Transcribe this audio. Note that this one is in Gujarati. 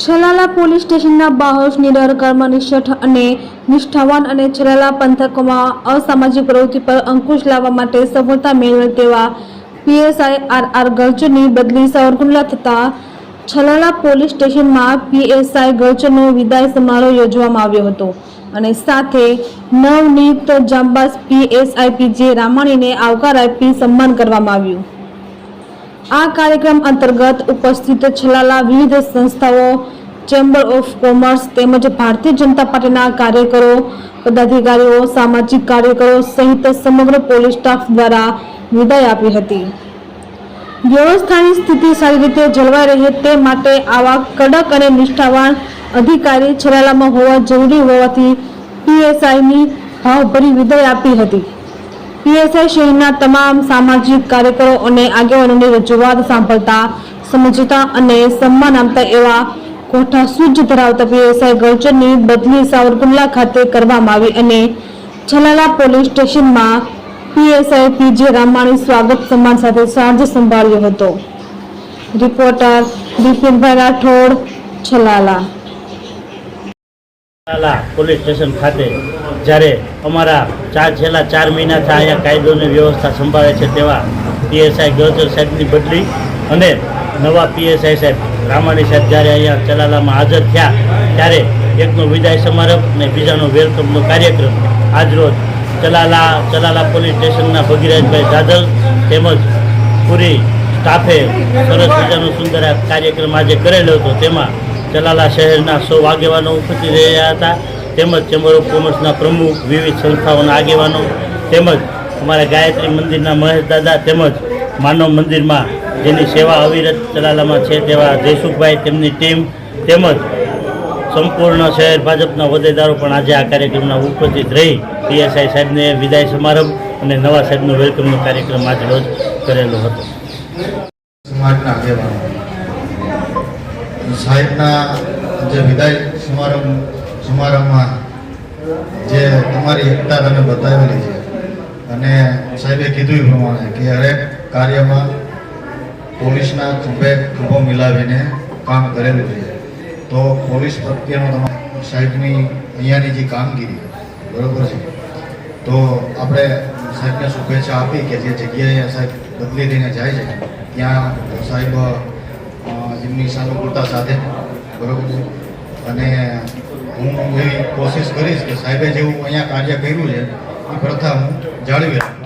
છલાલા પોલીસ સ્ટેશનના બહાર નિડર કર્મનિષ્ઠ અને નિષ્ઠાવાન અને છલાલા પંથકમાં અસામાજિક પ્રવૃત્તિ પર અંકુશ લાવવા માટે સફળતા મેળવેલ તેવા પીએસઆઈ આર ગર્જરની બદલી સાવરકુંડલા થતા છલાલા પોલીસ સ્ટેશનમાં પીએસઆઈ ગર્જરનો વિદાય સમારોહ યોજવામાં આવ્યો હતો અને સાથે નવનિયુક્ત જાંબાઝ પીએસઆઈ પીજે રામાણીને આવકાર આપી સન્માન કરવામાં આવ્યું। આ કાર્યક્રમ અંતર્ગત ઉપસ્થિત છલાલા વિવિધ સંસ્થાઓ, ચેમ્બર ઓફ કોમર્સ તેમજ ભારતીય જનતા પાર્ટીના કાર્યકરો, પદાધિકારીઓ, સામાજિક કાર્યકરો સહિત સમગ્ર પોલીસ સ્ટાફ દ્વારા વિદાય આપી હતી। વ્યવસ્થાની સ્થિતિ સારી રીતે જળવાઈ રહે તે માટે આવા કડક અને નિષ્ઠાવાન અધિકારી છલાલામાં હોવા જરૂરી હોવાથી પીએસઆઈની ભાવભરી વિદાય આપી હતી। પીએસઆઈ શહેરના તમામ સામાજિક કાર્યકરો અને આગેવાનોની રજૂઆત સાંભળતા સમજતા અને સન્માન આપતા એવા કોઠા સૂઝ ધરાવતા પીએસઆઈ ગર્જરની બદલી સાવરકુંડલા ખાતે કરવામાં આવી અને છલાલા પોલીસ સ્ટેશનમાં પીએસઆઈ પીજે રામાણી સ્વાગત સન્માન સાથે ચાર્જ સંભાળ્યો હતો। રિપોર્ટર બિપિનભાઈ રાઠોડ, છલાલા। છલાલા પોલીસ સ્ટેશન ખાતે જ્યારે અમારા છેલ્લા 4 મહિનાથી અહીંયા કાયદોની વ્યવસ્થા સંભાળે છે તેવા પીએસઆઈ ગર્જર સાહેબની બદલી અને નવા પીએસઆઈ સાહેબ રામાણી સાહેબ જ્યારે અહીંયા છલાલામાં હાજર થયા ત્યારે એકનો વિદાય સમારંભ અને બીજાનો વેલકમનો કાર્યક્રમ આજરોજ છલાલા પોલીસ સ્ટેશનના ભગીરાજભાઈ જાદવ તેમજ પૂરી સ્ટાફે સરસ મજાનો સુંદર કાર્યક્રમ આજે કરેલો હતો। તેમાં છલાલા શહેરના 100 આગેવાનો ઉપસ્થિત રહ્યા હતા તેમજ ચેમ્બર ઓફ કોમર્સના પ્રમુખ, વિવિધ સંસ્થાઓના આગેવાનો તેમજ અમારા ગાયત્રી મંદિરના મહેશ દાદા તેમજ માનવ મંદિરમાં જેની સેવા અવિરત છલાલામાં છે તેવા જયસુખભાઈ, તેમની ટીમ તેમજ સંપૂર્ણ શહેર ભાજપના હોદ્દેદારો પણ આજે આ કાર્યક્રમમાં ઉપસ્થિત રહી પીએસઆઈ સાહેબને વિદાય સમારંભ અને નવા સાહેબનો વેલકમનો કાર્યક્રમ આજ રોજ કરેલો હતો। સમાજના આગેવાનો સાહેબના જે વિદાય સમારંભમાં જે તમારી એકતા તમે બતાવેલી છે અને સાહેબે કીધું એ પ્રમાણે કે હરેક કાર્યમાં પોલીસના ખભો મિલાવીને કામ કરેલું છે, તો પોલીસ પ્રત્યેનો તમારા સાહેબની અહીંયાની જે કામગીરી બરાબર છે, તો આપણે સાહેબને શુભેચ્છા આપી કે જે જગ્યાએ સાહેબ બદલી લઈને જાય છે ત્યાં સાહેબ એમની સાનુકૂળતા સાથે બરાબર છે અને હું એવી કોશિશ કરીશ કે સાહેબે જેવું અહીંયા કાર્ય કર્યું છે એ પ્રથા હું જાળવી રાખું।